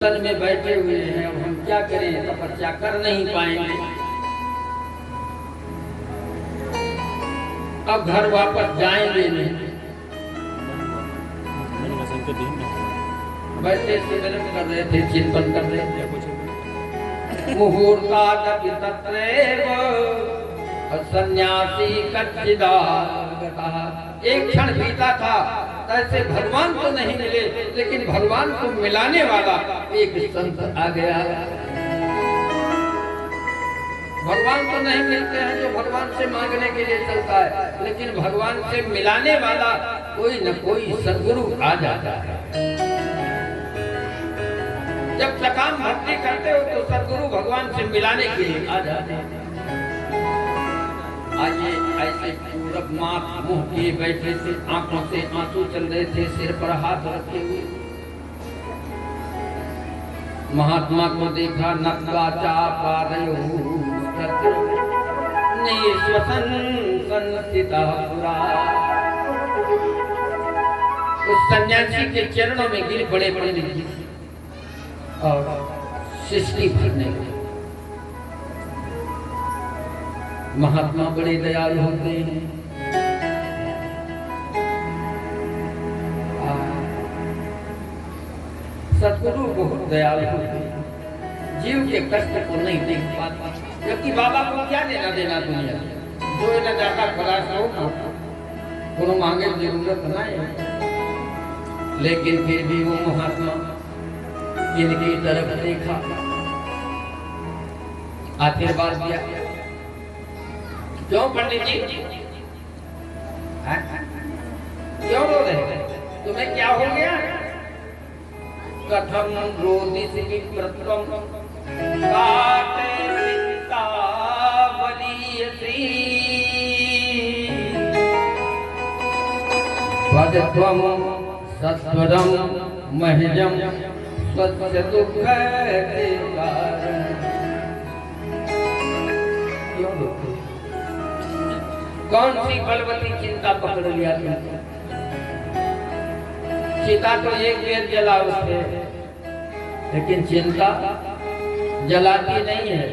तन में बैठे हुए हैं। अब हम क्या करें, तपस्या कर नहीं पाएंगे। अब घर वापस जाएंगे नहीं। बैठे सिमरन कर रहे थे, चिंतन कर रहे थे। मुहूर्तात् तत्रैव सन्यासी कच्चिदागतः। एक क्षण बीता था, ऐसे भगवान तो नहीं मिले, लेकिन भगवान को मिलाने वाला एक संत आ गया। भगवान तो नहीं मिलते हैं जो भगवान से मांगने के लिए चलता है, लेकिन भगवान से मिलाने वाला कोई न कोई सद्गुरु आ जाता है। जब सकाम भक्ति करते हो तो सद्गुरु भगवान से मिलाने के लिए आ जाते हैं। आइए, ऐसे पूरब माथ मुंह किए बैठे थे, आंखों से आंसू चल रहे थे, सिर पर हाथ रखे हुए। महात्मा को देखा, नत्वा चापादयो निश्वसन संस्थिता पुरा। उस सन्यासी के चरणों में गिर बड़े बड़े और सृष्टि भरने लगे। महात्मा बड़े दयालु होते हैं। सद्गुरु बहुत दयालु होते हैं, जीव के कष्ट को नहीं देख पाते। जबकि बाबा को क्या लेना देना दुनिया से, जो न जाता खलास हो, कोनो मांगे जरूरत नहीं है। लेकिन फिर भी वो महात्मा इनकी तरफ देखा, आशीर्वाद दिया। क्यों पंडित जी, क्यों रो रहे हैं? तुम्हें क्या हो गया? कथम रोदिसी विप्रत्वम काटे वित्तावलीयसी भजत्वम सत्वरम महजम स्वच्छ दुख कौन सी बलवती चिंता पकड़ लिया तुमने? चिता तो एक बेर जला उसे, लेकिन चिंता जलाती नहीं है।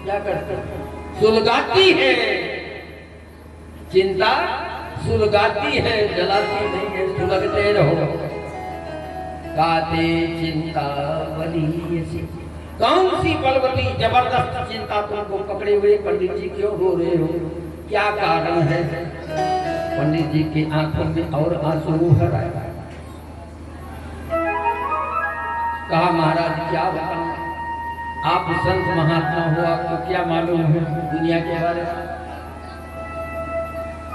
क्या करते? सुलगाती है। चिंता सुलगाती है, जलाती नहीं है। सुलगते रहो। काते चिंता वलीयसी। कौन सी बलवती जबरदस्त चिंता तुमको पकड़े हुए? पंडित जी क्यों रो रहे हो? क्या कारण है? पंडित जी की आंखों में और आंसू भर आए। कहा, महाराज क्या बताऊं, आप संत महात्मा हो, आपको क्या मालूम है दुनिया के बारे में?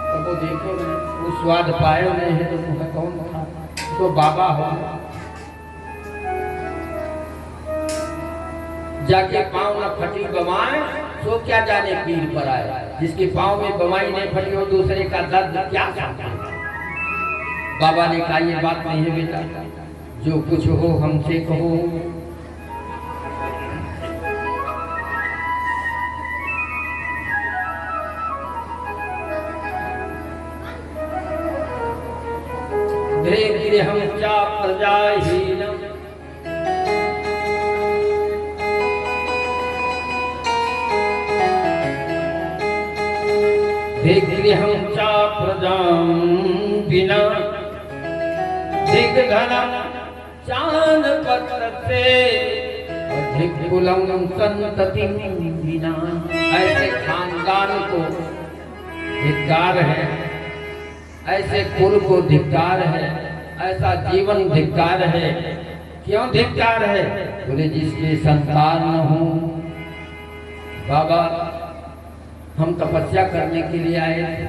तो वो देखो, वो स्वाद पाए नहीं है तो तुम्हें कौन था? तो बाबा हो, जाके पाँव न फटी बमाए तो क्या जाने पीर पर आए। जिसके पाँव में बमाई नहीं फटी हो, दूसरे का दर्द क्या जानता है? बाबा ने कहा, ये बात नहीं है बेटा, जो कुछ हो हमसे कहो। हम चा प्रजाहीनम हम चा प्रजाम बिना दिग्धनम चान पत्र से अधिक कुलम संतति बिना। ऐसे खानदान को धिक्कार है, ऐसे कुल को धिक्कार है, ऐसा जीवन धिक्कार है। क्यों धिक्कार है? बोले जिसके संतान न हो। बाबा, हम तपस्या करने के लिए आए थे,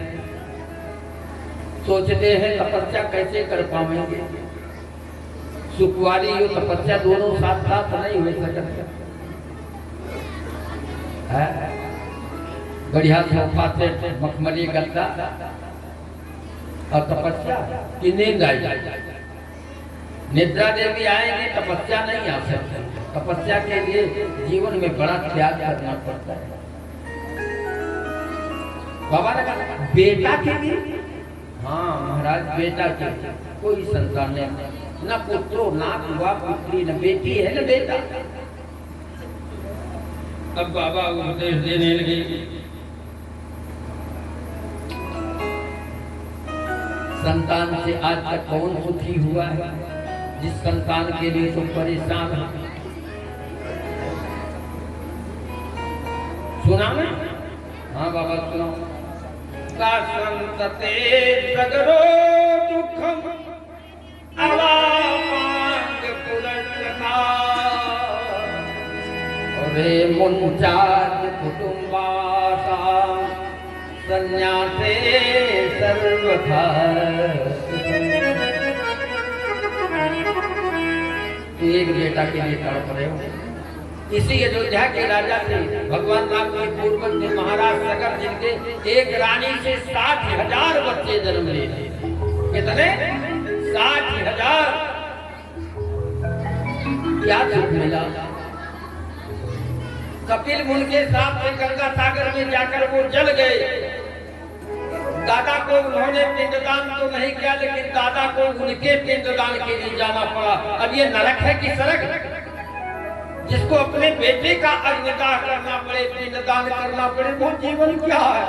सोचते हैं तपस्या कैसे कर पाएंगे। सुखवारी और तपस्या दोनों साथ साथ नहीं हो सकते। बढ़िया सोफा सेट, मखमली गद्दा और तपस्या की नींद आई। निद्रा देवी आएंगे, तपस्या नहीं आ सकती। तपस्या के लिए जीवन में बड़ा त्याग करना पड़ता है। बाबा ने कहा, बेटा के लिए? हाँ महाराज, बेटा के कोई संतान नहीं। न पुत्रो ना हुआ पुत्री, न बेटी है न बेटा। अब बाबा उपदेश देने लगे, संतान से आज तक कौन सुखी हुआ है जिस संतान के लिए तुम परेशान है? सुना ना? हाँ बाबा सुनाओ। का संतते सगरो दुखम अवापांग पुरस्ता रे मुंचात कुटुंबासा संन्यासे सर्वथा। एक बेटा के लिए तड़प रहे हो। इसी अयोध्या के राजा थे भगवान राम के पूर्वज थे महाराज सगर, जिनके एक रानी से 60,000 बच्चे जन्म लिए। कितने? 60,000। क्या सुख मिला? कपिल मुनि के साथ में गंगा सागर में जाकर वो जल गए। दादा को उन्होंने पिंडदान तो नहीं किया, लेकिन दादा को उनके पिंडदान के लिए जाना पड़ा। अब ये नरक है कि स्वर्ग? जिसको अपने बेटे का अग्निदाह करना पड़े, पिंडदान करना पड़े, वो जीवन क्या है?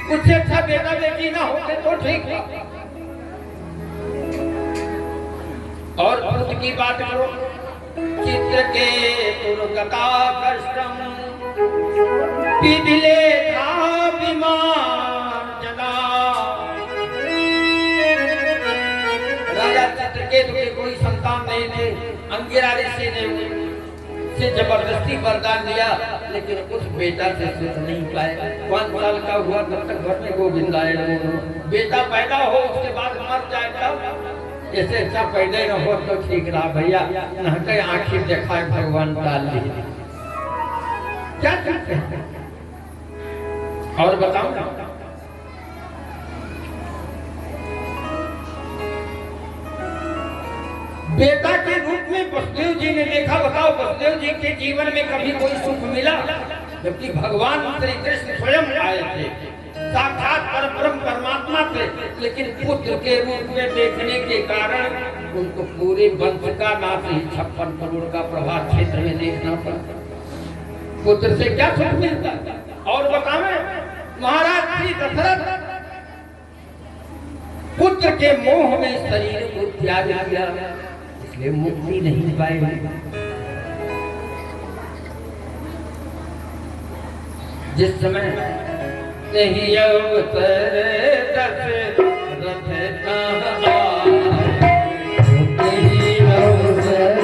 कुछ अच्छा बेटा बेटी ना होते तो ठीक है। और खुद की बात करो, चित्र के दुर्गता कष्टम पिदिले था विमान जना। राजा चित्रकेतु के कोई संतान नहीं थे। अंगिरा ऋषि ने जबरदस्ती वरदान दिया, लेकिन उस बेटा से सुख नहीं पाए। 5 साल का हुआ तब तक घर में गोविंद आए। बेटा पैदा हो उसके बाद मर जाए तब ऐसे अच्छा पैदा न हो तो ठीक रहा भैया, न आखिर देखा है भगवान डाल दी। क्या करते हैं? और बताओ ना, बेटा के रूप में वसुदेव जी ने देखा। बताओ वसुदेव जी के जीवन में कभी कोई सुख मिला? जबकि भगवान श्री कृष्ण स्वयं आए थे, साक्षात परब्रह्म परमात्मा थे, लेकिन पुत्र के रूप में देखने के कारण उनको पूरे वंश का नाश ही 56 करोड़ का प्रभाव क्षेत्र में देखना पड़ा। पुत्र से क्या सुख मिलता? और बतावे महाराज श्री दशरथ पुत्र के मोह में शरीर को त्याग किया, इसलिए मुक्ति नहीं पाए। जिस समय नहीं अवसर दशरथ कहा, नहीं अवसर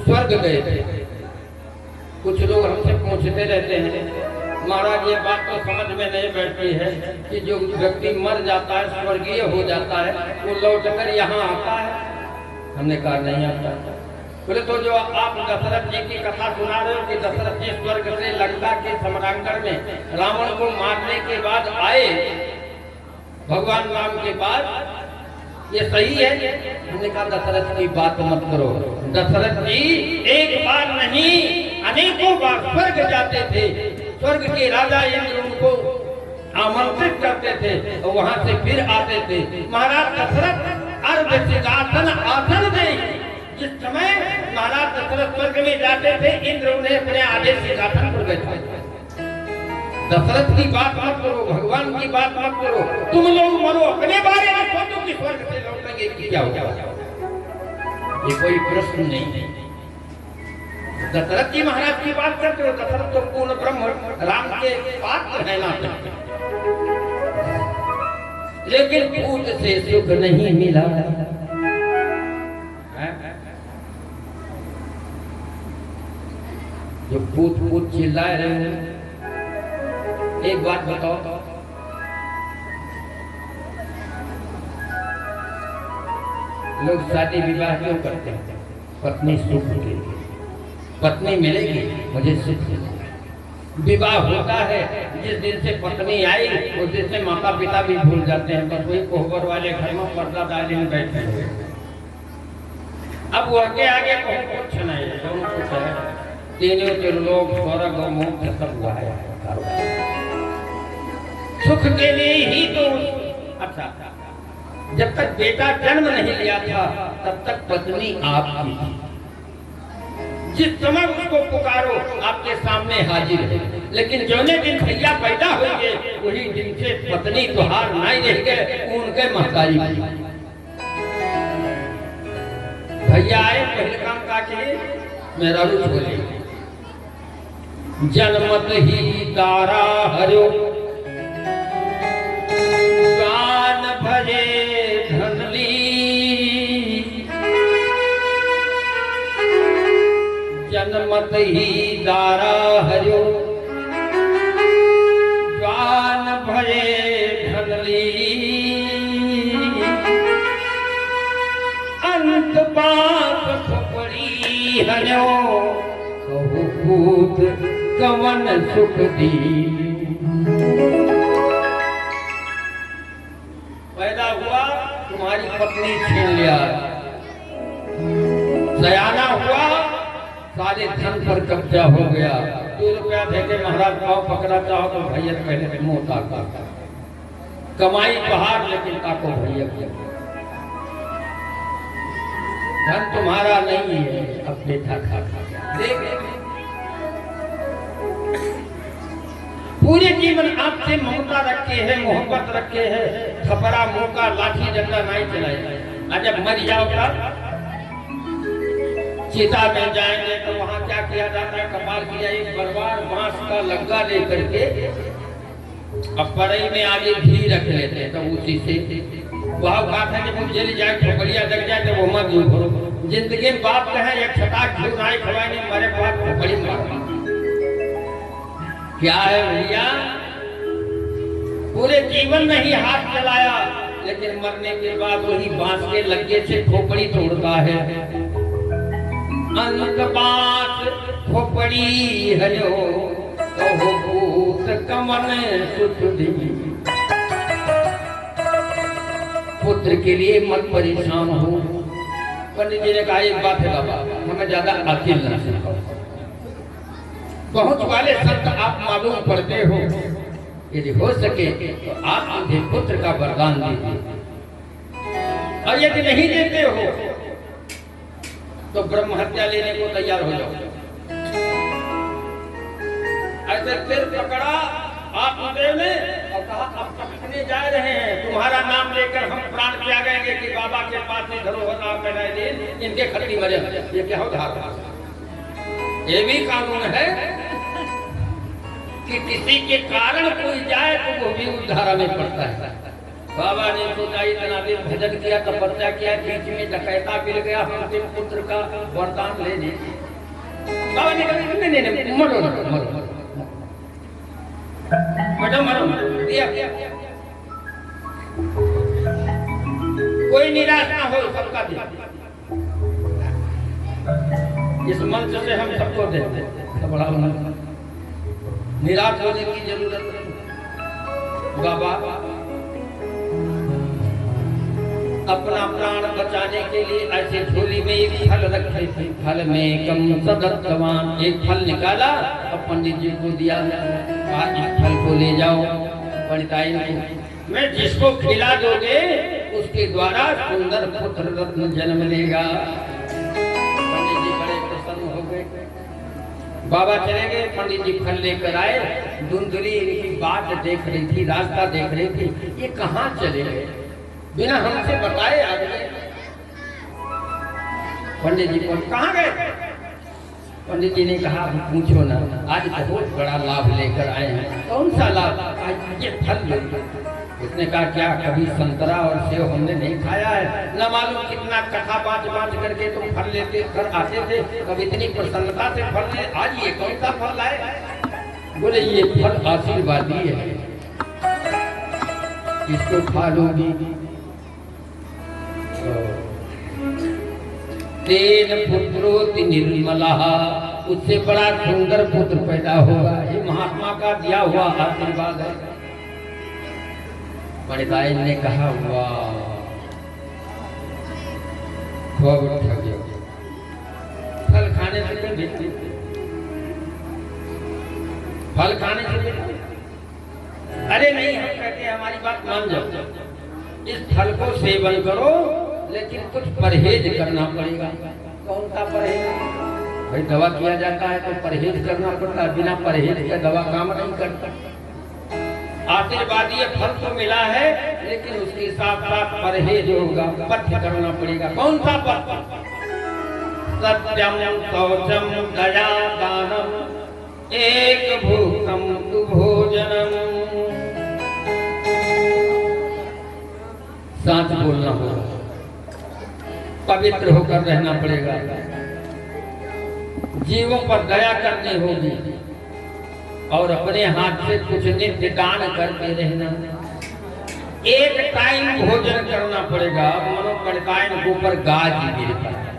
स्वर्ग गए थे। कुछ लोग हमसे पूछते रहते हैं महाराज ये बात तो समझ में नहीं बैठती है कि जो व्यक्ति मर जाता है स्वर्गीय हो जाता है वो लौटकर यहाँ आता है। हमने कहा नहीं आता। बोले तो जो आप दशरथ जी की कथा सुना रहे हो कि दशरथ जी स्वर्ग से लंका के सम्रांगण में रावण को मारने के बाद आए भगवान राम के बाद ये सही है। हमने कहा दशरथ की बात मत करो। दशरथ जी एक बार नहीं अनेकों बार स्वर्ग जाते थे। स्वर्ग के राजा इंद्र उनको आमंत्रित करते थे और वहां से फिर आते थे। महाराज दशरथ अर्ध सिंहासन आसन दे। जिस समय महाराज दशरथ स्वर्ग में जाते थे इंद्र उन्हें अपने आधे सिंहासन पर बैठाते। दशरथ की बात मत करो, भगवान की बात मत करो। तुम लोग मरो, अपने बारे में सोचो कि स्वर्ग से लौटेंगे कि क्या होगा। ये कोई प्रश्न नहीं। दशरथ जी महाराज की बात करते हो। दशरथ तो पूर्ण ब्रह्म राम के पात्र है ना। लेकिन पूत से सुख नहीं मिला। जो पूत पूत चिल्लाए रहे हैं, एक बात बताओ, लोग शादी विवाह क्यों करते हैं? पत्नी सुख के लिए। पत्नी मिलेगी मुझे सुख मिलेगा। विवाह होता है जिस दिन से पत्नी आई उस दिन से माता पिता भी भूल जाते हैं। बस वही कोहबर वाले घर में पर्दा डाले में बैठे हुए। अब वह के आगे कुछ नहीं, दोनों कुछ है। तीनों के लोग स्वर्ग और मोक्ष सब हुआ है। सुख के लिए ही तो। अच्छा, जब तक बेटा जन्म नहीं लिया था तब तक पत्नी आपकी थी। जिस समय उसको पुकारो आपके सामने हाजिर है। लेकिन जौने दिन भैया पैदा हो गए वही दिन से पत्नी तो हार नहीं रह गए, उनके महतारी। भैया आए पहले काम का किए मेरा रुच बोले जनमत ही तारा हरो गान भजे धनली। जनमत ही दारा हरो गान भजे धनली। अंत बात पड़ी हरो कहु पूत कवन सुख दी। पैदा हुआ तुम्हारी पत्नी छीन लिया। सयाना हुआ सारे धन पर कब्जा हो गया। 2 रुपया देके महाराज पाँव पकड़ा चाहो तो भैया पहले मुंह ताका। कमाई बाहर लेकिन ताको भैया। धन तुम्हारा नहीं है, अब बेटा खा देख। पूरे जीवन आपसे ममता रखे हैं, मोहब्बत रखे हैं। थपरा मुंह का लाठी डंडा नहीं चलाए। जब मर जाओगा चिता में जाएंगे तो वहां क्या किया जाता है? कपाल किया एक बरबार बांस का लग्गा लेकर के अब पड़ई में आगे घी रख लेते हैं। तो उसी से वह बात है कि जल जाए खोपड़िया लग जाए तो वो मत भरो। जिंदगी में बाप कहे एक छटाक घी नहीं खवाएंगे मरे बाप खोपड़ी मार। क्या है भैया? पूरे जीवन में ही हाथ चलाया लेकिन मरने के बाद वही बांस के लग्गे से खोपड़ी तोड़ता है। अंत बात खोपड़ी हलो कहो पूत कमन सुख दी। पुत्र के लिए मत परेशान हो। पंडित जी ने कहा एक बात है बाबा, हमें ज्यादा अकिल न सिखाओ। बहुत वाले संत आप मालूम पड़ते हो, यदि हो सके तो आप मुझे पुत्र का वरदान दीजिए। और यदि नहीं देते हो तो ब्रह्म हत्या लेने को तैयार हो जाओ। ऐसे सिर पकड़ा आत्मदेव ने और कहा अब पकड़ने जा रहे हैं, तुम्हारा नाम लेकर हम प्राण त्यागेंगे कि बाबा के पास ही धरोहर बनाए दिन इनके खट्टी मरे। ये क्या हो धारा? ये भी कानून है कि किसी के कारण कोई जाए तो वो भी उस धारा में पड़ता है। बाबा ने सोचा इतना दिन भजन किया, तपस्या किया, बीच में डकैता मिल गया, हमसे पुत्र का वरदान ले लीजिए। बाबा ने कहा नहीं मरो मरो मरो मरो दिया। कोई निराश ना हो, सबका दिया। इस मंच से हम सबको देते हैं, बड़ा निराश होने की जरूरत नहीं। बाबा अपना प्राण बचाने के लिए ऐसे झोली में एक फल रखे थे। फल में कम सदत्तवान, एक फल निकाला और पंडित जी को दिया, आज इस फल को ले जाओ पंडिताइन को, मैं जिसको खिला दोगे उसके द्वारा सुंदर पुत्र रत्न जन्म लेगा। पंडित जी बड़े प्रसन्न हो गए। बाबा चले गए, पंडित जी फल लेकर आए। धुंधली इनकी बात देख रही थी, रास्ता देख रही थी, ये कहाँ चले गए, बिना हमसे बताए आ गए। पंडित जी को कहाँ गए? पंडित जी ने कहा पूछो ना, आज बहुत बड़ा लाभ लेकर आए हैं। कौन सा लाभ? आज ये फल ले। उसने कहा क्या कभी संतरा और सेव हमने नहीं खाया है? न मालूम कितना कथा बाँच करके तुम फल लेते कर आते थे, कभी इतनी प्रसन्नता से फल ले, आज ये कौन सा फल लाए? बोले ये फल आशीर्वादी है, इसको खा लूंगी तेन पुत्रोति निर्मला, उससे बड़ा सुंदर पुत्र पैदा होगा। ये महात्मा का दिया हुआ आशीर्वाद है। पंडिताइन ने कहा वाह, खूब उठ गया। फल खाने से क्यों भेजते? फल खाने से भेजते? अरे नहीं, हम कहते हैं हमारी बात मान जाओ, इस फल को सेवन करो लेकिन कुछ परहेज करना पड़ेगा। कौन सा परहेज? भाई दवा किया जाता है तो परहेज करना पड़ता है, बिना परहेज के दवा काम नहीं करता। आशीर्वादी फल तो मिला है लेकिन उसके साथ साथ परहेज होगा, पथ्य करना पड़ेगा। कौन सा पथ्य? सत्यम शौचम दया दानम एक भूतम तु भोजनम। साथ बोलना होगा, पवित्र होकर रहना पड़ेगा, जीवों पर दया करनी होगी और अपने हाथ से कुछ नित्य दान करते रहना। एक टाइम भोजन करना पड़ेगा। मनो पंडिताइन के ऊपर गाज गिरता है,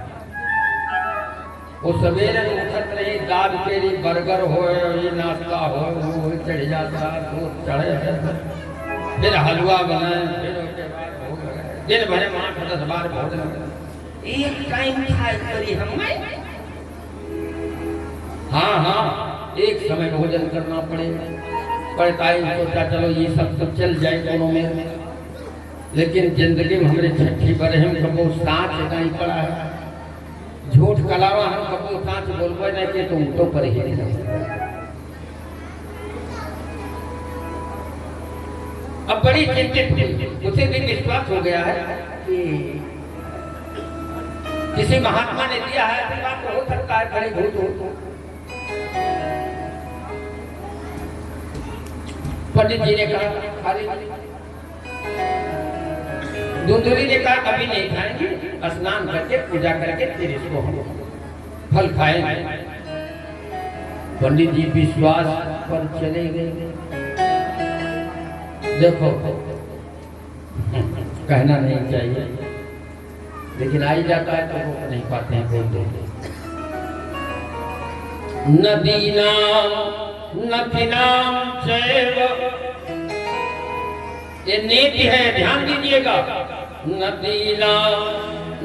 वो सवेरे उठत रही, दाल के लिए बर्गर हो, ये नाश्ता हो, वो चढ़ जाता, दूध चढ़े, फिर हलवा बनाए, फिर दिन भर 8-10 बार भोजन। एक टाइम खाए करी हमें, हाँ एक समय भोजन करना पड़ेगा। पंडिताइन सोचा चलो ये सब तो चल जाए दोनों में, लेकिन जिंदगी में हमारे छठी बड़े हम कबो साँच नहीं पड़ा है। झूठ कलावा हम कबो साँच बोलबे नहीं कि तुम तो परहेज नहीं। अब बड़ी चिंतित थी, उसे भी विश्वास हो गया है कि किसी महात्मा ने दिया है, ऐसी बात तो हो सकता है, बड़ी भूत हो। पंडित जी ने कहा खाली, धुंधली ने कहा अभी नहीं खाएंगे, स्नान करके पूजा करके फिर इसको हम फल खाएंगे। पंडित जी विश्वास पर चले गए। देखो कहना नहीं चाहिए, लेकिन आ ही जाता है तो वो नहीं पाते हैं, बोल दो। नदीनाम नथिनाम चैव, ये नीति है, ध्यान दीजिएगा। नदीनाम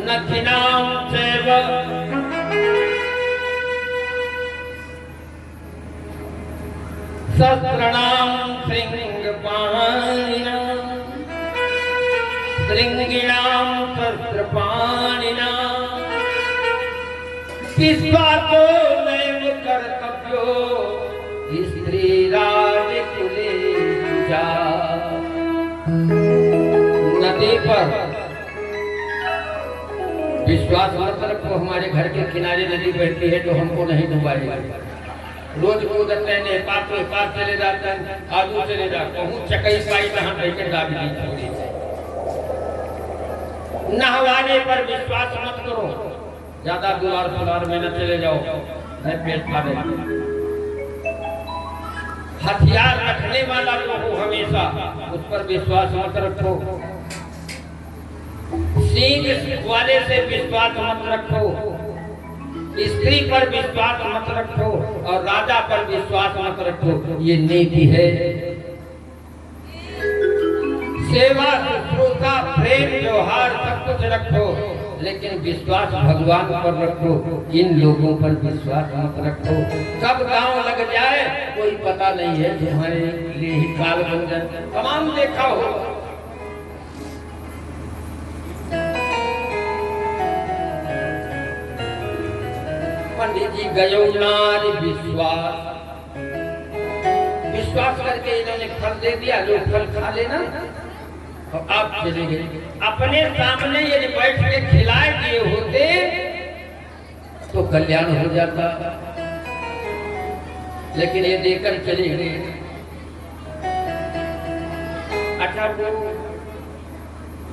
नथिनाम चैव शस्त्रणाम शृंगपाणिनाम शृंगिणाम शस्त्रपाणिनाम विश्वासो नैव कर्तव्यो स्त्री राजकुले जा। नदी पर विश्वास मत रखो, हमारे घर के किनारे नदी बहती है तो हमको नहीं डुबाएगा। रोज कूदते हैं, पास चले जाते हैं, आलू चले जाते हूँ, चकई पाई कहाँ बैठे दाब दी छोड़ी। नहवाने पर विश्वास मत करो, ज्यादा दुलार फुलार में न चले जाओ, नहीं पेट फाड़े। हथियार रखने वाला जो हो हमेशा उस पर विश्वास मत रखो। सींग वाले से विश्वास मत रखो, स्त्री पर विश्वास मत रखो और राजा पर विश्वास मत रखो। ये नीति है। सेवा शुश्रूषा प्रेम व्यवहार सब कुछ रखो, लेकिन विश्वास भगवान पर रखो। इन लोगों पर विश्वास मत रखो, कब गांव लग जाए कोई पता नहीं है। तुम्हारे लिए ही काल बंधन तमाम देखा हो। पंडित जी गयो नारी विश्वास करके इन्होंने फल दे दिया, लोग फल खा लेना और आप चले गए। अपने सामने यदि बैठ के खिलाए दिए होते तो कल्याण हो जाता, लेकिन ये देकर चले गए। अच्छा, वो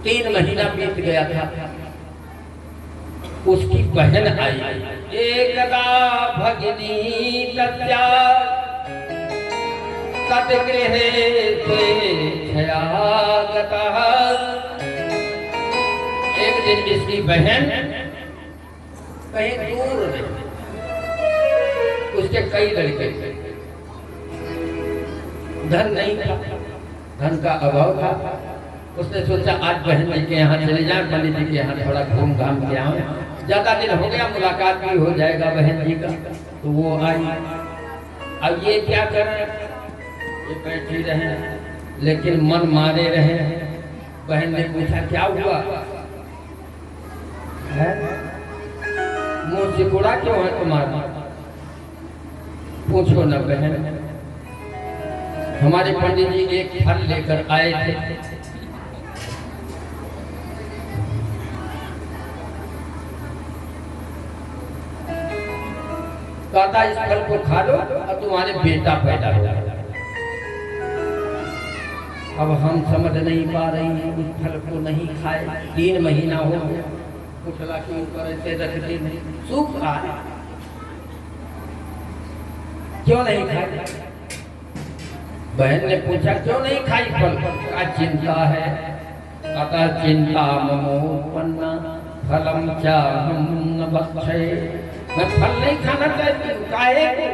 3 महीना बीत गया था। उसकी बहन आई। एकदा भगिनी तस्या तद्गृहे स्वेच्छयागतः। एक दिन इसकी बहन कहीं दूर रही, उसके कई लड़के, धन नहीं था, धन का अभाव था। उसने सोचा आज बहन जी के यहाँ चले जाए, पंडित जी के यहाँ थोड़ा घूम घाम के आए, ज्यादा दिन हो गया, मुलाकात भी हो जाएगा बहन जी का। तो वो आई। अब ये क्या करें, ये बैठी रहे, लेकिन मन मारे रहे। बहन ने पूछा क्या हुआ है, मुंह सिकुड़ा क्यों है तुम्हारा? पूछो न बहन, हमारे पंडित जी एक फल लेकर आए थे, कहता इस फल को खा लो और तुम्हारे बेटा पैदा हो जाएगा। अब हम समझ नहीं पा रही हैं, उस फल को नहीं खाए, 3 महीना हो गया, कुचला के ऊपर ऐसे रखते नहीं, सूख रहा है, क्यों नहीं खाए? बहन ने पूछा क्यों नहीं खाई फल? का चिंता है, अतः चिंता ममोपन्ना फलम चाहम न भक्षे। मैं फल नहीं खाना चाहती हूँ, काहे को?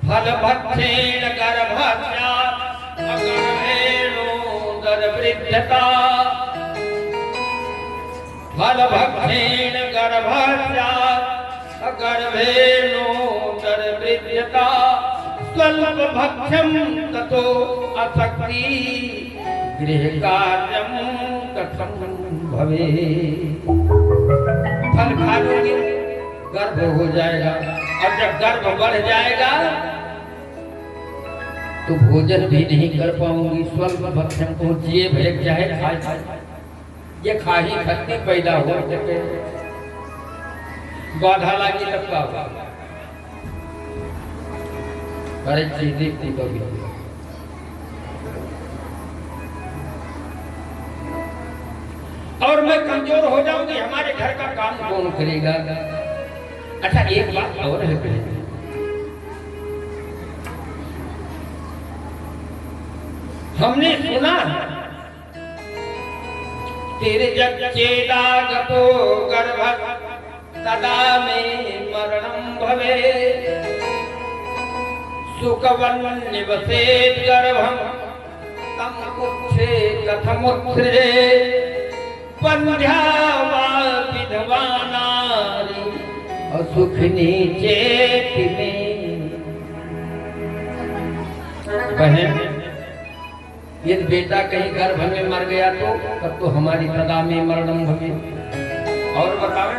फल भक्षेण गर्भस्या गर्भेणोदरवृद्धता। फल भक्षेण गर्भस्या गर्भेणोदरवृद्धता। स्वल्प भक्ष्यं ततो अशक्ति गृह कार्यं कथं भवेत्। फल खा लोगे गर्भ हो जाएगा, और जब गर्भ बढ़ जाएगा तो भोजन भी नहीं कर पाऊंगी। स्वल्प भक्षण को जिए भेज चाहे खाए, ये खा ही सकती, पैदा हो सके, बाधा लगी तब का होगा। अरे चीजें कभी और मैं कमजोर हो जाऊंगी, हमारे घर का काम कौन करेगा? अच्छा, एक बात और है, हमने सुना तेरे जग चेदागतो गर्भ तदा में मरणं भवे। सुखवन्निवसेत् गर्भं तं कुक्षे कथमुत्सृजे। वन्ध्या वा विधवा नारी असुखिनी चेति मे। बहन, यदि बेटा कहीं गर्भ में मर गया तो तब तो हमारी सदा में मरणम भवे। और बताओ,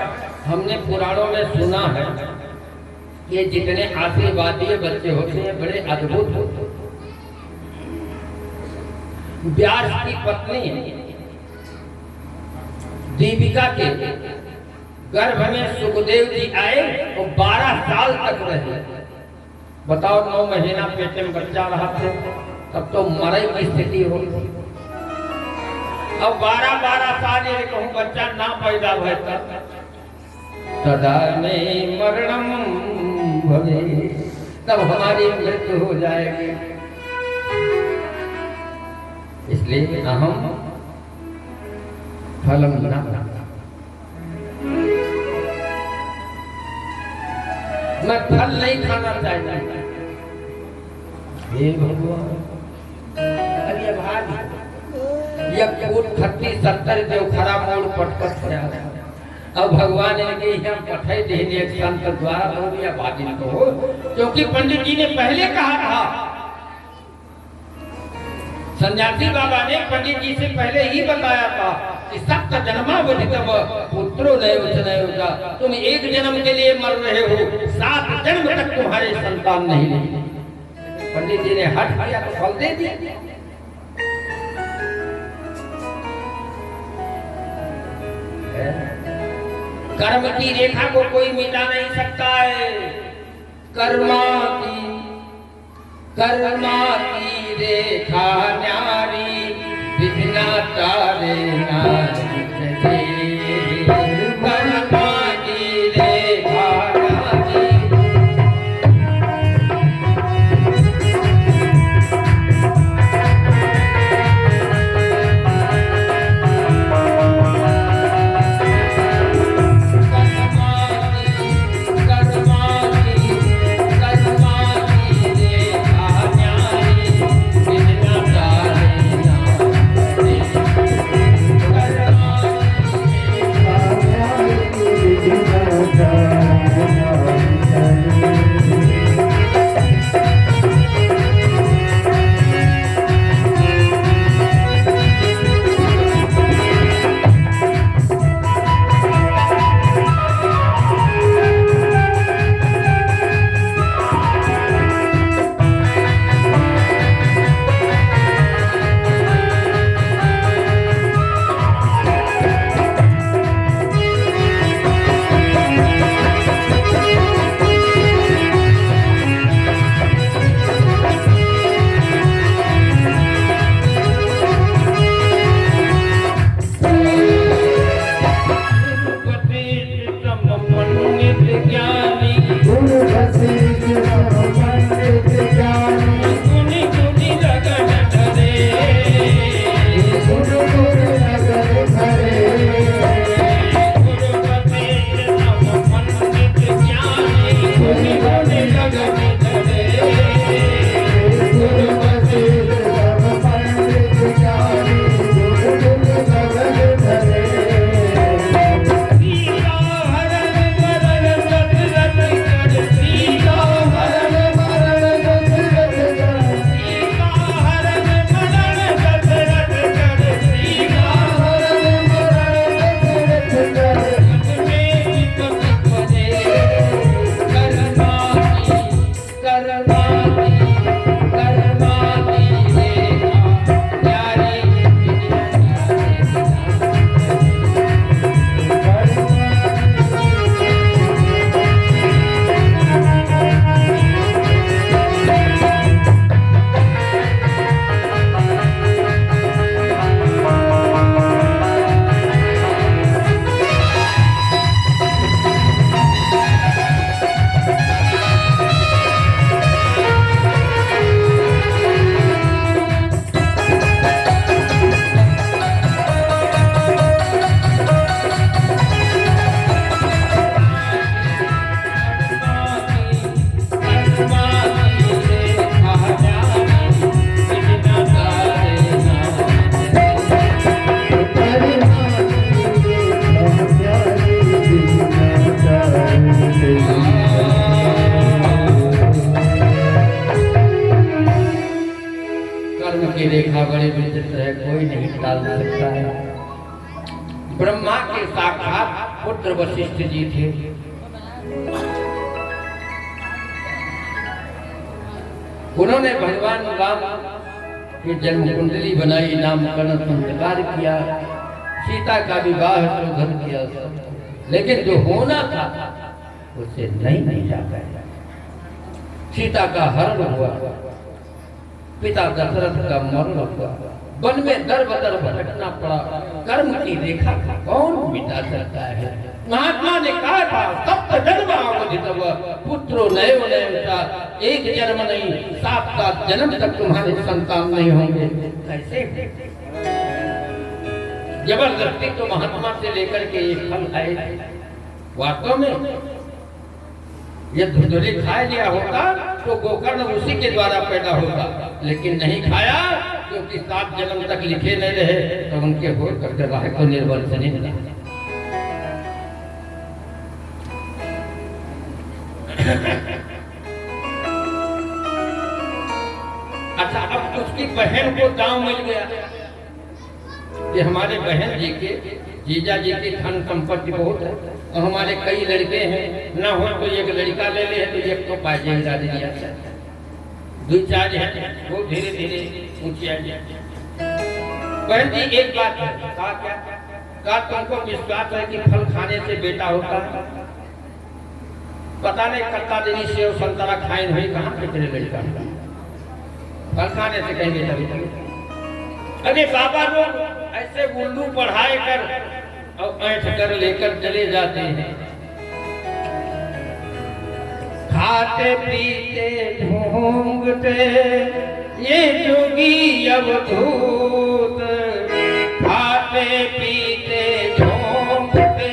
हमने पुराणों में सुना है ये जितने आशीर्वादीय बच्चे होते हैं बड़े अद्भुत होते हैं। व्यास की पत्नी दीपिका के गर्भ में सुखदेव जी आए और 12 साल तक रहे। बताओ, 9 महीना पेट में बच्चा रहा था, तब तो मरे की स्थिति हो। अब 12 साल यदि कहूँ बच्चा ना पैदा हुआ तदा में मरणम भवे, तब हमारी मृत्यु हो जाएगी। इसलिए अहम फलम न, मैं फल नहीं खाना चाहता। हे भगवान, अरे भाई यह फूट खत्ती 70 देवखरा मोड़ पटपट पड़ा। अब भगवान इनके यहाँ पठाई देने एक संत द्वारा हो या बाधिन को हो, क्योंकि पंडित जी ने पहले कहा था, सन्यासी बाबा ने पंडित जी से पहले ही बताया था कि सप्त जन्मावधि तब पुत्रो नैवचनयोगा, तुम एक जन्म के लिए मर रहे हो, 7 जन्म तक तुम्हारे संतान नहीं लेंगे। पंडित जी ने हट किया तो फल दे दिया। कर्म की रेखा को कोई मिटा नहीं सकता है। कर्मा की रेखा न्यारी विघ्न तारे नारी जगे। कर्मा की रेखा न्यारी रेखा बड़ी विचित्र है, कोई नहीं टाल सकता है। ब्रह्मा के साक्षात पुत्र वशिष्ठ जी थे। उन्होंने भगवान राम की जन्म कुंडली बनाई, नामकरण संस्कार किया, सीता का विवाह शोधन किया, लेकिन जो होना था उसे नहीं जा पाया। सीता का हरण हुआ, पिता दशरथ का मरण हुआ, वन में दर बदर भटकना पड़ा। कर्म की रेखा कौन मिटा सकता है? महात्मा ने कहा था, सप्त जन्मावधि तब पुत्रो नैव नैवचा, एक जन्म नहीं 7 जन्म तक तुम्हारे संतान नहीं होंगे। कैसे? जबरदस्ती तो महात्मा से लेकर के ये फल आए। वास्तव में ये धुंधली खा लिया होता तो गोकर्ण उसी के द्वारा पैदा होता, लेकिन नहीं खाया क्योंकि 7 जन्म तक लिखे नहीं रहे तो उनके हो करके राह को निर्बल से नहीं मिला। अच्छा, अब उसकी बहन को दांव मिल गया कि हमारे बहन जी के जीजा जी की धन संपत्ति बहुत है और हमारे कई लड़के हैं, ना हो तो एक लड़का ले ले तो एक तो पाजे दादी दिया, 2-4 हैं वो धीरे धीरे ऊंची आ जाए। बहन जी एक बात है, कहा तुमको विश्वास है कि फल खाने से बेटा होता है? पता नहीं कत्ता देनी सेव संतरा खाए नहीं, कहाँ पे तेरे लड़का फल खाने से कहीं बेटा बेटा। अरे बाबा लोग ऐसे उल्लू पढ़ाए कर और ऐठ कर लेकर चले जाते हैं, खाते पीते घूंघते ये जोगी अवधूत, खाते पीते घूंघते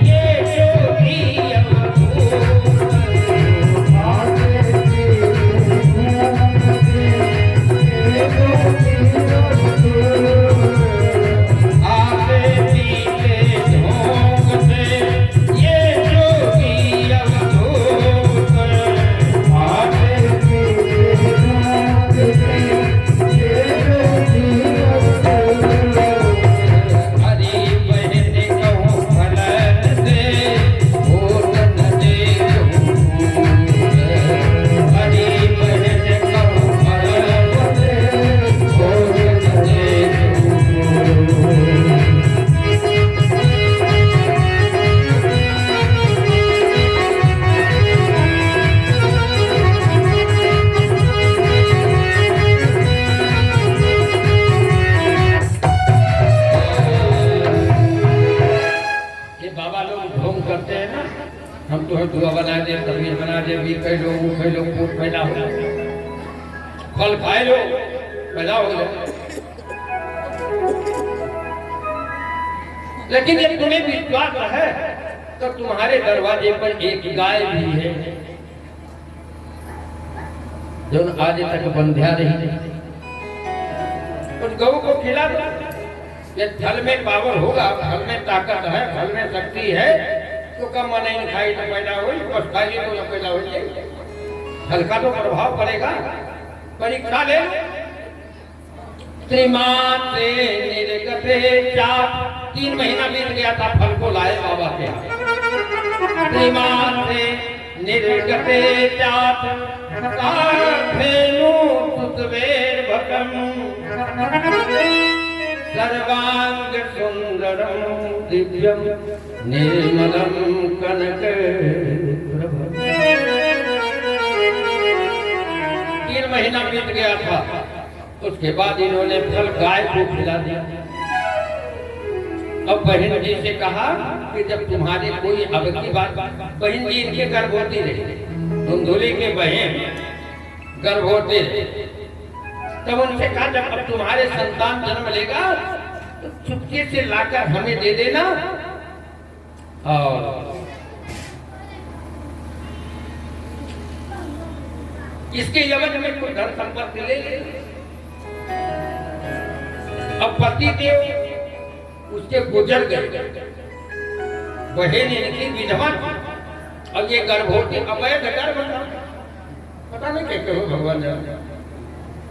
ये जोगी अवधूत, खाते पीते घूंघते ये जोगी अवधूत, खाते पीते घूंघते ये जोगी अवधूत, खाते पीते घूंघते ये जोगी अवधूत। हरी बहन कहूँ भलन से भूत न देखूँ, हरी बहन कहूँ भलन से भूत न देखूँ। ये बाबा लोग ढोंग करते हैं ना, हम तो दुआ बना दे, तबीर बना दे, भी कह लो वो कह लो, फूट पैदा हो जाए, फल खाए लो पैदा हो जाए। लेकिन जब तुम्हें विश्वास है तो तुम्हारे दरवाजे पर एक गाय भी है जो आज तक बंध्या रही, उस गौ को खिला दो। ये फल में पावर होगा, फल में ताकत है, फल में शक्ति है, तो कम नहीं खाई तो पैदा हुई, बस खाई तो पैदा हो जाए, फल का तो प्रभाव पड़ेगा। परीक्षा ले, श्रीमान से निर्गते चाप, 3 महीना बीत गया था, फल को लाए बाबा के। श्रीमान से निर्गते चाप काफेनु सुतवेर भकम, सर्वांग सुंदरम दिव्यम निर्मलम कनक प्रभम। 3 महीना बीत गया था, उसके बाद इन्होंने फल गाय को खिला दिया। अब बहन जी से कहा कि जब तुम्हारी कोई अब की बात, बहन जी इनके गर्भवती रही, धुंधुली के बहन गर्भवती रही, तब उनसे कहा जब अब तुम्हारे संतान जन्म लेगा तो चुपके से लाकर हमें दे देना, और इसके एवज में कोई धन संपत्ति ले ले। अब पति देव उसके गुजर गए, बहन इनकी विधवा, और ये गर्भवती अवैध गर्भ, पता नहीं कैसे हो भगवान जाने।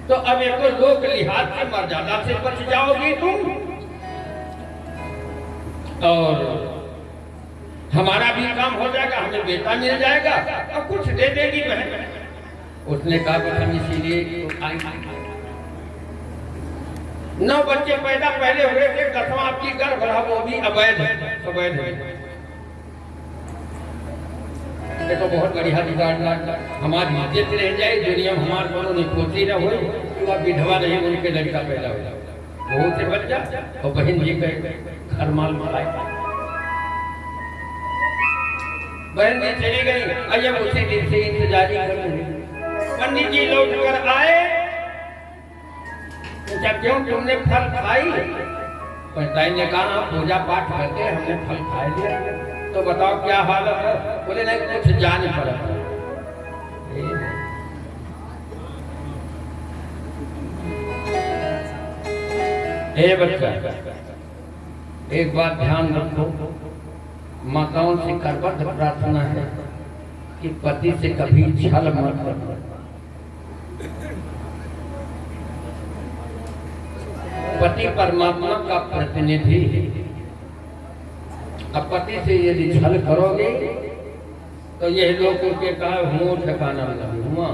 तो अब एक लोक लिहाज से मर्यादा से बच जाओगी तुम, और हमारा भी काम हो जाएगा, हमें बेटा मिल जाएगा और कुछ दे देगी बहन। उसने कहा कि हम इसीलिए आएंगे। 9 बच्चे पैदा पहले हुए थे, 10वां आपकी गर्भ रहा, वो भी अवैध है, अवैध है। देखो बहुत बढ़िया दिगाड़, हमारी इज्जत रह जाए, दुनिया में हमारे बड़ों ने पोती न हो, तो विधवा नहीं उनके लड़का पैदा हो जाए, बहुत से बच जा। और बहन जी गए घर माल मालाए, बहन जी चली गई। अजब उसी दिन से इंतजारी कर रही। पंडित जी लौट कर आए, पूछा क्यों तुमने फल खाई? पंडित ने कहा पूजा पाठ करके हमने फल खा लिया। तो बताओ क्या हालत है? बोले नहीं कुछ जान पड़ा। ए बच्चा, एक बात ध्यान रखो, माताओं से करबद्ध प्रार्थना है कि पति से कभी छल मत करो। पति परमात्मा का प्रतिनिधि है। अब पति से यदि छल करोगे तो यह लोग के कहा हुआ ठिकाना हुआ,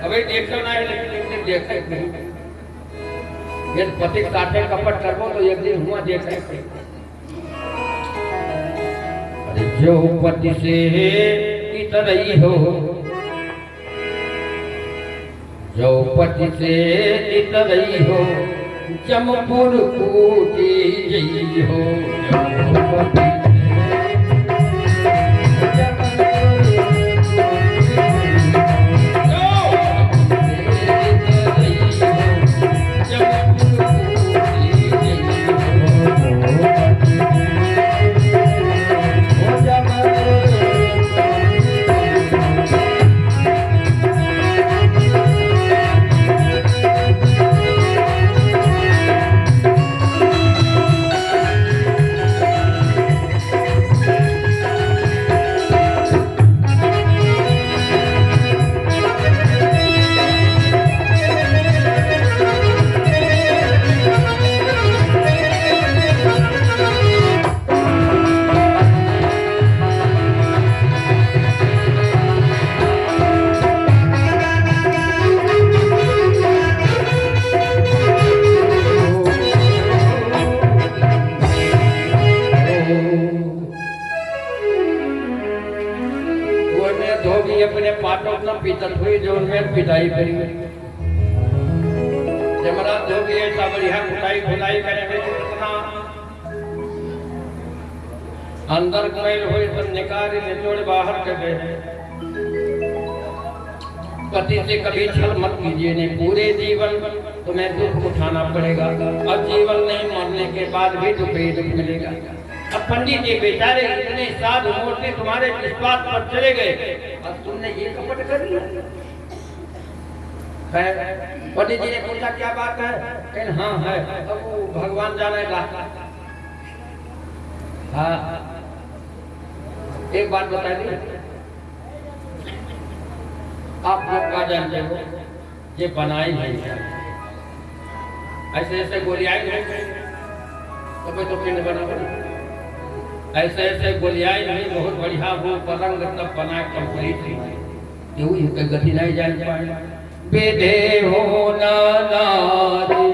अभी देखना है लेकिन देखे नहीं। यदि पति साथे कपट करो तो एक दिन हुआ देखे। अरे जो पति से इतरई हो, जो पति से इतरई हो, जमपुर कूटी जई हो। अपने पाटों अपना पीतल हुई जो उनमें पिटाई करी जमरात धोबी ऐसा बढ़िया कुटाई खुदाई करेंगे अंदर मैल हुए तो निकाल निचोड़ बाहर कर दे। पति से कभी छल मत कीजिए, नहीं पूरे जीवन तुम्हें दुख उठाना पड़ेगा और जीवन नहीं मरने के बाद भी तुम्हें दुख मिलेगा। अब पंडित जी बेचारे इतने साधु मूर्ति तुम्हारे विश्वास पर चले गए और तुमने ये कपट कर लिया। पंडित जी ने पूछा क्या बात है? हाँ है। अब वो भगवान जानेगा। हाँ एक बात बता दी, आप लोग का जानते हो ये बनाई नहीं है, ऐसे ऐसे गोलियाई नहीं तब तो पिंड बना बना, ऐसे ऐसे गोलियाई नहीं बहुत बढ़िया वो पलंग तब बना कंप्लीट क्यों ये गति नहीं जान पाए। बेदे हो नारी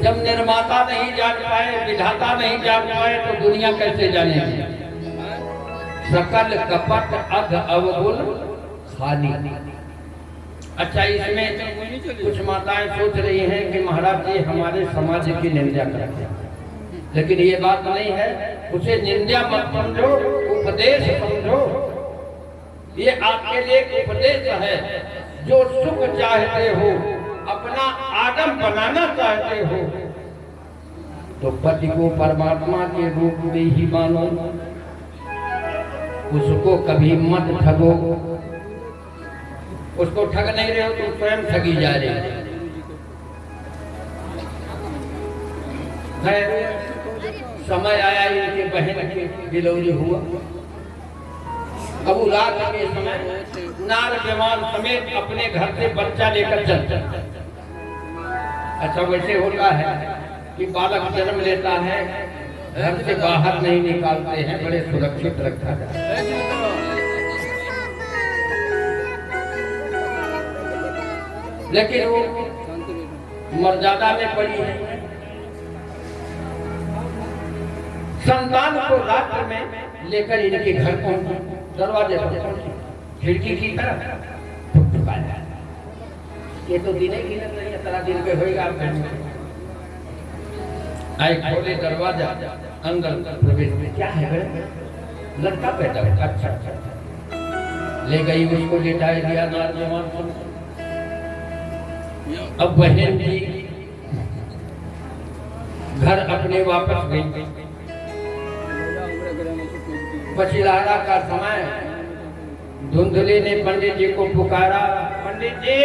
जब निर्माता नहीं जान पाए, विधाता नहीं जान पाए तो दुनिया कैसे जानेगी। सकल कपट अध अवगुण खानी। अच्छा इसमें कुछ माताएं सोच रही हैं कि महाराज जी हमारे समाज की निंदा करते हैं, लेकिन ये बात नहीं है। उसे निंदा मत समझो, उपदेश समझो। ये आपके लिए उपदेश है। जो सुख चाहते हो, अपना आदम बनाना चाहते हो तो पति को परमात्मा के रूप में ही मानो, उसको कभी मत ठगो। उसको ठग नहीं रहे हो तो स्वयं ठगी जा रहे। है समय आया इनके बहन के डिलीवरी हुआ। अब रात के समय नार जवान समेत अपने घर से बच्चा लेकर चलते। अच्छा वैसे होता है कि बालक जन्म लेता है, घर से बाहर नहीं निकालते हैं, बड़े सुरक्षित रखा जाता है। लेकिन वो मर्यादा में पड़ी है। संतान को रात्र में लेकर इनके घर पहुंचे, दरवाजे पर पहुंचे, खिड़की की तरफ ठुकठुकाया। ये तो दिन ही गिनत नहीं है, तरह दिन पे होएगा। आए खोले दरवाजा, अंदर प्रवेश में क्या है बड़े? लड़का पैदा हुआ। अच्छा ले गई, उसको लेटाए दिया नार जवान को। अब बहन जी घर अपने वापस गई। पछिलारा का समय, धुंधले ने पंडित जी को पुकारा, पंडित जी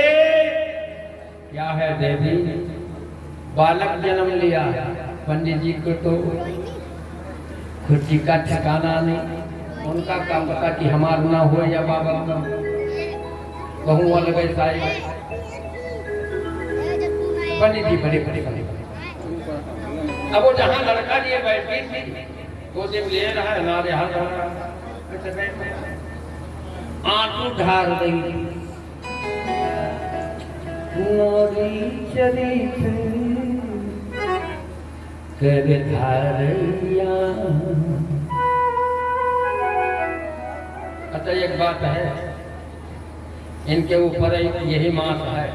क्या है देवी? बालक जन्म लिया। पंडित जी को तो खुशी का ठिकाना नहीं, उनका काम पता कि हमारा ना हो या बाबा का कहूँ अलग ऐसा। पंडित जी बड़े परेशान। अब वो जहाँ लड़का लिए बैठी थी वो जब ले रहा है नारे हाथ आंसू ढार रही चली कर धारिया। अच्छा एक बात है, इनके ऊपर यही मास है।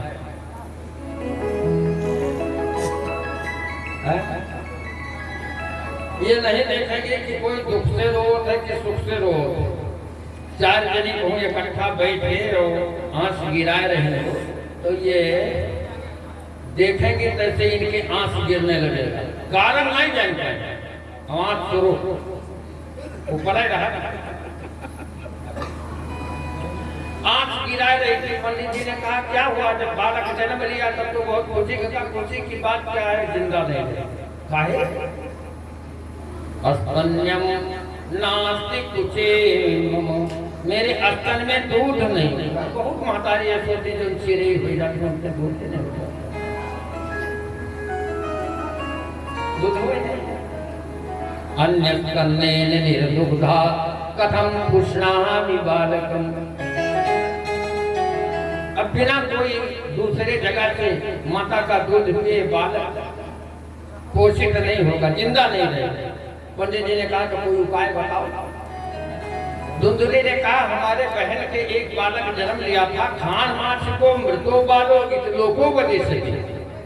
ये नहीं देखेंगे कि कोई दुख से रो है कि सुख से रो। चार जनी को इकट्ठा बैठे और आंस गिराए रहे हो तो ये देखेंगे तैसे इनके आंस गिरने लगेगा। कारण नहीं जानते, आंस शुरू ऊपर ही रहा। आंस गिराए रही थी। पंडित जी ने कहा क्या हुआ? जब बालक जन्म लिया तब तो बहुत खुशी का, खुशी की बात क्या है? जिंदा नहीं काहे? स्तन्यम नास्ति कुचे मेरे स्तन में दूध नहीं। बहुत मातारी ऐसी होती जो चिरे हुई जाती है, उनसे दूध नहीं होता। दूध हुए नहीं। अन्य स्तन्नेन निर्दुग्धा कथम पुष्णामि बालकम। अब बिना कोई दूसरे जगह से माता का दूध पिए बालक पोषित नहीं होगा, जिंदा नहीं रहेगा। पंडित जी ने कहा कि कोई उपाय बताओ। धुंधली ने कहा हमारे बहन के एक बालक जन्म लिया था, खान माछ को मृतो बालो लोगों को दे सके।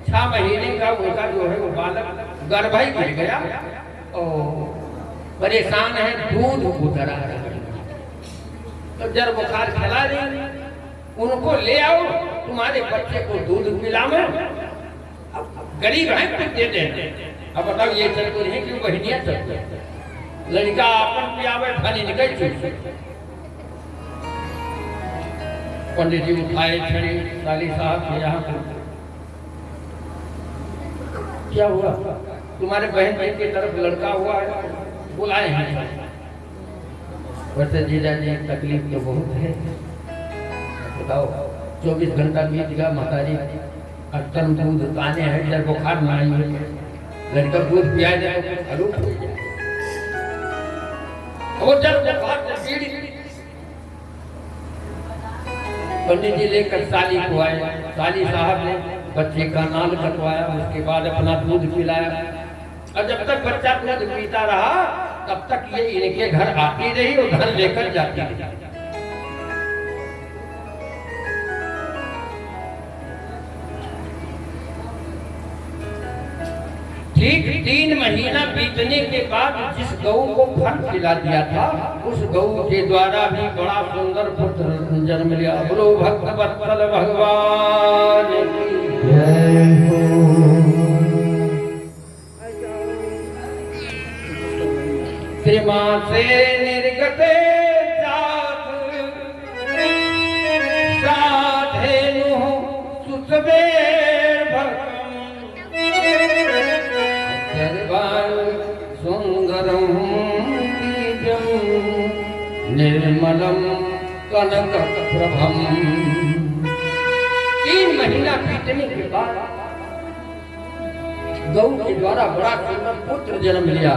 6 महीने का उनका जो है वो बालक गर्भ ही गिर गया और परेशान है, दूध उतरा रहा। तो जड़ बुखार खिला रही, उनको ले आओ, तुम्हारे बच्चे को दूध पिलाओ। गरीब है तो दे देते। अब बताओ ये चलते नहीं क्यों बहनियां चलते? लड़का अपन पियावे खानी निकल चुकी। पंडित जी उठाए छड़ी साली साहब के यहाँ क्या हुआ? तुम्हारे बहन भाई की तरफ लड़का हुआ है, बुलाए हैं। वैसे जीजा जी तकलीफ तो बहुत है, बताओ 24 घंटा बीत गया, माता जी अक्सर दूध ताने हैं, जब बुखार ना आई है, लड़का दूध पिया जाए तो आलू हो जाए। वो जब बुखार से पीड़ित पंडित जी लेकर साली को आए। साली साहब ने बच्चे का नाल कटवाया, उसके बाद अपना दूध पिलाया। और जब तक बच्चा दूध पीता रहा तब तक ये इनके घर आती रही और घर लेकर जाती रही। ठीक 3 महीना बीतने के बाद जिस गऊ को फल खिला दिया था उस गऊ के द्वारा भी बड़ा सुंदर पुत्र जन्म लिया। बोलो भक्तवत्सल भगवान की जय हो। श्रीमा से निर्गते साधेनु सुसबेर निर्मलम कनक प्रभम। 3 महीना बीतने के बाद गौ के द्वारा बड़ा सुंदर पुत्र जन्म लिया।